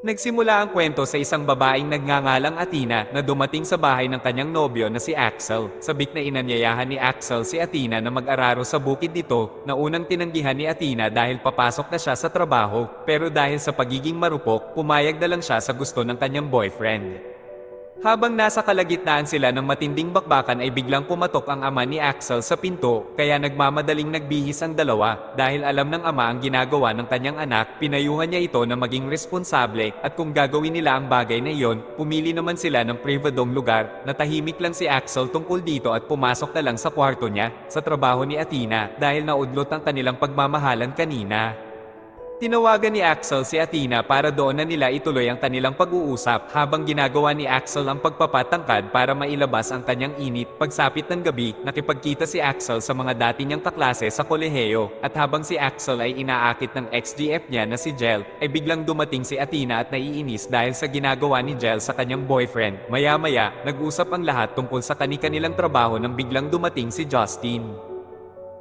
Nagsimula ang kwento sa isang babaeng nagngangalang Athena na dumating sa bahay ng kanyang nobyo na si Axel. Sabik na inanyayahan ni Axel si Athena na mag-araro sa bukid nito, na unang tinanggihan ni Athena dahil papasok na siya sa trabaho, pero dahil sa pagiging marupok, pumayag na lang siya sa gusto ng kanyang boyfriend. Habang nasa kalagitnaan sila ng matinding bakbakan ay biglang pumatok ang ama ni Axel sa pinto, kaya nagmamadaling nagbihis ang dalawa. Dahil alam ng ama ang ginagawa ng kanyang anak, pinayuhan niya ito na maging responsable, at kung gagawin nila ang bagay na iyon, pumili naman sila ng privadong lugar. Natahimik lang si Axel tungkol dito at pumasok na lang sa kwarto niya, sa trabaho ni Athena, dahil naudlot ang kanilang pagmamahalan kanina. Tinawagan ni Axel si Athena para doon na nila ituloy ang kanilang pag-uusap, habang ginagawa ni Axel ang pagpapatangkad para mailabas ang kanyang init. Pagsapit ng gabi, nakipagkita si Axel sa mga dati niyang kaklase sa kolehiyo, at habang si Axel ay inaakit ng ex-GF niya na si Jel, ay biglang dumating si Athena at naiinis dahil sa ginagawa ni Jel sa kanyang boyfriend. Maya-maya, nag-usap ang lahat tungkol sa kani-kanilang trabaho nang biglang dumating si Justin.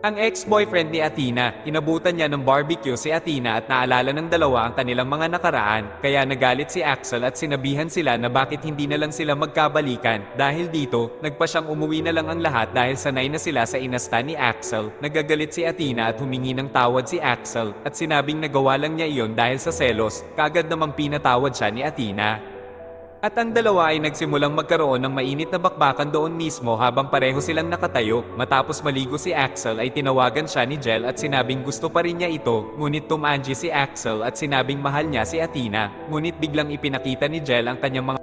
Ang ex-boyfriend ni Athena, inabutan niya ng barbecue si Athena at naalala ng dalawa ang kanilang mga nakaraan, kaya nagalit si Axel at sinabihan sila na bakit hindi na lang sila magkabalikan. Dahil dito, nagpa siyang umuwi na lang ang lahat dahil sanay na sila sa inasta ni Axel. Nagagalit si Athena at humingi ng tawad si Axel, at sinabing nagawa lang niya iyon dahil sa selos. Kaagad namang pinatawad siya ni Athena. At ang dalawa ay nagsimulang magkaroon ng mainit na bakbakan doon mismo habang pareho silang nakatayo. Matapos maligo si Axel ay tinawagan siya ni Jel at sinabing gusto pa rin niya ito, ngunit tumanji si Axel at sinabing mahal niya si Athena. Ngunit biglang ipinakita ni Jel ang kanyang mga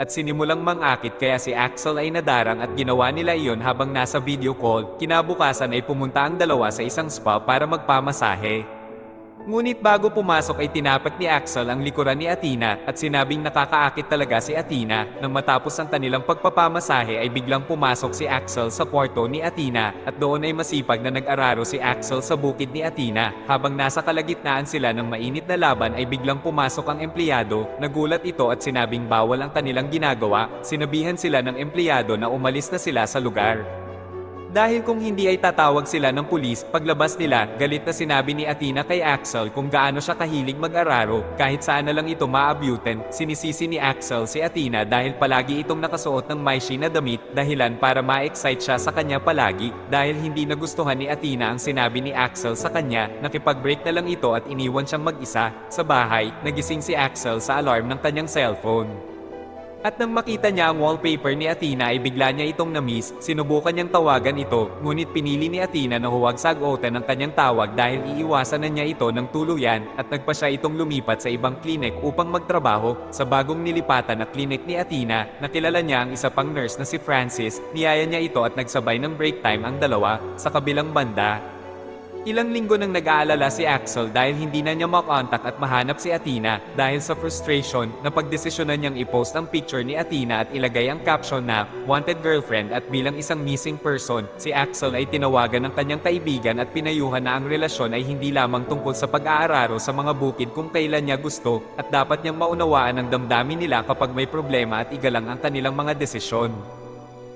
at sinimulang mangakit, kaya si Axel ay nadarang at ginawa nila iyon habang nasa video call. Kinabukasan ay pumunta ang dalawa sa isang spa para magpamasahe. Ngunit bago pumasok ay tinapat ni Axel ang likuran ni Athena at sinabing nakakaakit talaga si Athena. Nang matapos ang kanilang pagpapamasahe ay biglang pumasok si Axel sa kwarto ni Athena, at doon ay masipag na nag-araro si Axel sa bukid ni Athena. Habang nasa kalagitnaan sila ng mainit na laban ay biglang pumasok ang empleyado. Nagulat ito at sinabing bawal ang kanilang ginagawa. Sinabihan sila ng empleyado na umalis na sila sa lugar. Dahil kung hindi ay tatawag sila ng pulis, paglabas nila, galit na sinabi ni Athena kay Axel kung gaano siya kahilig mag-araro, kahit saan na lang ito maabutin. Sinisisi ni Axel si Athena dahil palagi itong nakasuot ng maishi na damit, dahilan para ma-excite siya sa kanya palagi. Dahil hindi nagustuhan ni Athena ang sinabi ni Axel sa kanya, nakipag-break na lang ito at iniwan siyang mag-isa. Sa bahay, nagising si Axel sa alarm ng kanyang cellphone. At nang makita niya ang wallpaper ni Athena ay bigla niya itong na-miss. Sinubukan niyang tawagan ito, ngunit pinili ni Athena na huwag sagutin ang kanyang tawag dahil iiwasan na niya ito ng tuluyan, at nagpa siya itong lumipat sa ibang klinik upang magtrabaho. Sa bagong nilipatan na klinik ni Athena, nakilala niya ang isa pang nurse na si Francis. Niyaya niya ito at nagsabay ng break time ang dalawa. Sa kabilang banda, ilang linggo nang nag-aalala si Axel dahil hindi na niya makontak at mahanap si Athena. Dahil sa frustration, napagdesisyonan niyang i-post ang picture ni Athena at ilagay ang caption na "Wanted Girlfriend", at bilang isang missing person, si Axel ay tinawagan ng kanyang kaibigan at pinayuhan na ang relasyon ay hindi lamang tungkol sa pag-aararo sa mga bukid kung kailan niya gusto, at dapat niyang maunawaan ang damdamin nila kapag may problema at igalang ang kanilang mga desisyon.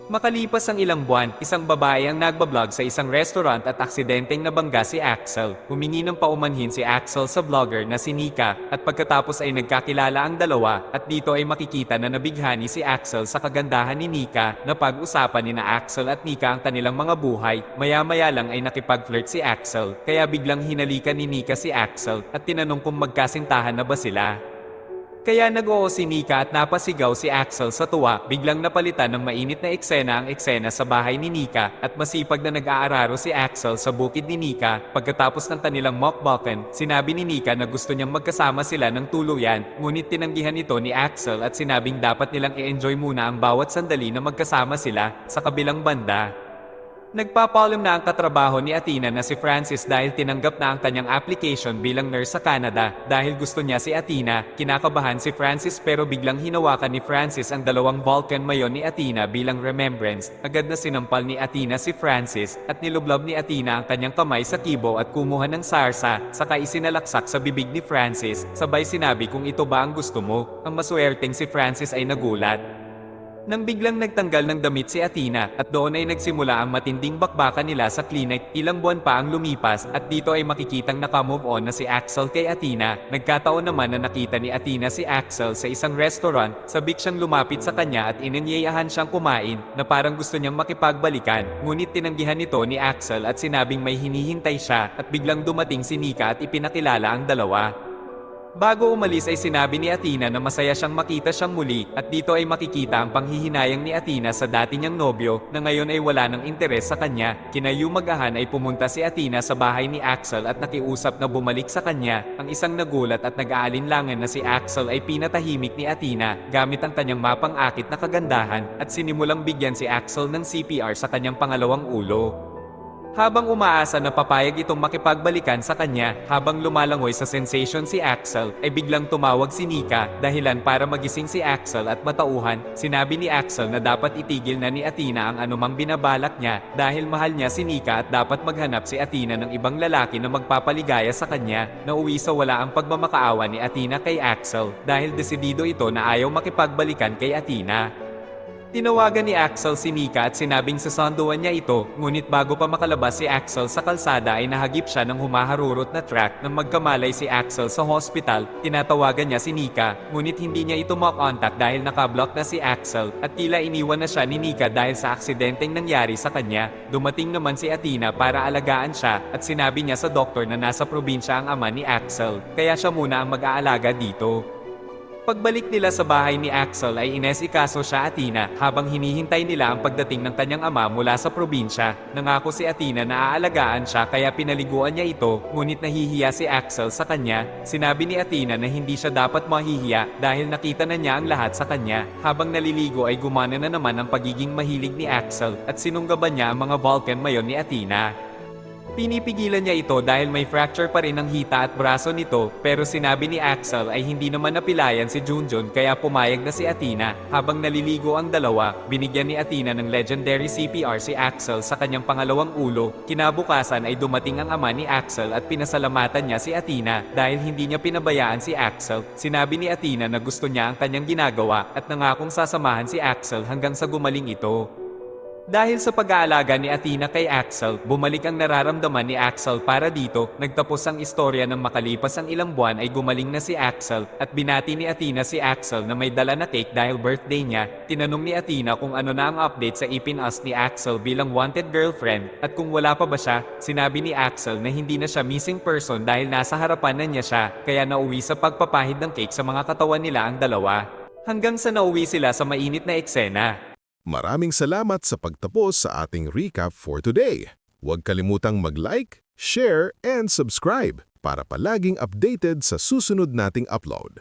Makalipas ang ilang buwan, isang babae ang nagbablog sa isang restaurant at aksidenteng nabangga si Axel. Humingi ng paumanhin si Axel sa vlogger na si Nika, at pagkatapos ay nagkakilala ang dalawa, at dito ay makikita na nabighani si Axel sa kagandahan ni Nika. Napag-usapan ni na Axel at Nika ang kanilang mga buhay. Maya-maya lang ay nakipag-flirt si Axel, kaya biglang hinalikan ni Nika si Axel at tinanong kung magkasintahan na ba sila. Kaya nag-oo si Nika at napasigaw si Axel sa tuwa. Biglang napalitan ng mainit na eksena ang eksena sa bahay ni Nika, at masipag na nag-aararo si Axel sa bukid ni Nika. Pagkatapos ng kanilang mukbang, sinabi ni Nika na gusto niyang magkasama sila ng tuluyan, ngunit tinanggihan ito ni Axel at sinabing dapat nilang i-enjoy muna ang bawat sandali na magkasama sila. Sa kabilang banda, nagpapaalam na ang katrabaho ni Athena na si Francis dahil tinanggap na ang kanyang application bilang nurse sa Canada. Dahil gusto niya si Athena, kinakabahan si Francis pero biglang hinawakan ni Francis ang dalawang Vulcan mayon ni Athena bilang remembrance. Agad na sinampal ni Athena si Francis at nilublob ni Athena ang kanyang kamay sa kibo at kumuha ng sarsa, saka isinalaksak sa bibig ni Francis. Sabay sinabi kung ito ba ang gusto mo. Ang maswerteng si Francis ay nagulat. Nang biglang nagtanggal ng damit si Athena, at doon ay nagsimula ang matinding bakbakan nila sa clinic. Ilang buwan pa ang lumipas, at dito ay makikitang naka-move on na si Axel kay Athena. Nagkataon naman na nakita ni Athena si Axel sa isang restaurant, sabik siyang lumapit sa kanya at inanyayahan siyang kumain, na parang gusto niyang makipagbalikan. Ngunit tinanggihan nito ni Axel at sinabing may hinihintay siya, at biglang dumating si Nika at ipinakilala ang dalawa. Bago umalis ay sinabi ni Athena na masaya siyang makita siyang muli, at dito ay makikita ang panghihinayang ni Athena sa dati niyang nobyo na ngayon ay wala ng interes sa kanya. Kinayumagahan ay pumunta si Athena sa bahay ni Axel at nakiusap na bumalik sa kanya. Ang isang nagulat at nag-aalinlangan na si Axel ay pinatahimik ni Athena gamit ang kanyang mapang-akit na kagandahan, at sinimulang bigyan si Axel ng CPR sa kanyang pangalawang ulo. Habang umaasa na papayag itong makipagbalikan sa kanya, habang lumalangoy sa sensation si Axel, ay biglang tumawag si Nika, dahilan para magising si Axel at matauhan. Sinabi ni Axel na dapat itigil na ni Athena ang anumang binabalak niya, dahil mahal niya si Nika at dapat maghanap si Athena ng ibang lalaki na magpapaligaya sa kanya. Nauwi sa wala ang pagmamakaawa ni Athena kay Axel, dahil desidido ito na ayaw makipagbalikan kay Athena. Tinawagan ni Axel si Nika at sinabing sasanduan niya ito, ngunit bago pa makalabas si Axel sa kalsada ay nahagip siya ng humaharurot na truck. Nang magkamalay si Axel sa hospital, tinatawagan niya si Nika, ngunit hindi niya ito makontak dahil nakablock na si Axel, at tila iniwan na siya ni Nika dahil sa aksidenteng nangyari sa kanya. Dumating naman si Athena para alagaan siya, at sinabi niya sa doktor na nasa probinsya ang ama ni Axel, kaya siya muna ang mag-aalaga dito. Pagbalik nila sa bahay ni Axel ay inesikaso siya Athena habang hinihintay nila ang pagdating ng kanyang ama mula sa probinsya. Nangako si Athena na aalagaan siya kaya pinaliguan niya ito, ngunit nahihiya si Axel sa kanya. Sinabi ni Athena na hindi siya dapat mahihiya dahil nakita na niya ang lahat sa kanya. Habang naliligo ay gumana na naman ang pagiging mahilig ni Axel at sinunggaban niya ang mga Vulcan mayon ni Athena. Pinipigilan niya ito dahil may fracture pa rin ang hita at braso nito, pero sinabi ni Axel ay hindi naman napilayan si Junjun kaya pumayag na si Athena. Habang naliligo ang dalawa, binigyan ni Athena ng legendary CPR si Axel sa kanyang pangalawang ulo. Kinabukasan ay dumating ang ama ni Axel at pinasalamatan niya si Athena dahil hindi niya pinabayaan si Axel. Sinabi ni Athena na gusto niya ang kanyang ginagawa at nangakong sasamahan si Axel hanggang sa gumaling ito. Dahil sa pag-aalaga ni Athena kay Axel, bumalik ang nararamdaman ni Axel para dito. Nagtapos ang istorya ng makalipas ang ilang buwan ay gumaling na si Axel, at binati ni Athena si Axel na may dala na cake dahil birthday niya. Tinanong ni Athena kung ano na ang update sa ipin-us ni Axel bilang wanted girlfriend, at kung wala pa ba siya. Sinabi ni Axel na hindi na siya missing person dahil nasa harapan na niya siya, kaya nauwi sa pagpapahid ng cake sa mga katawan nila ang dalawa. Hanggang sa nauwi sila sa mainit na eksena. Maraming salamat sa pagtapos sa ating recap for today. Huwag kalimutang mag-like, share, and subscribe para palaging updated sa susunod nating upload.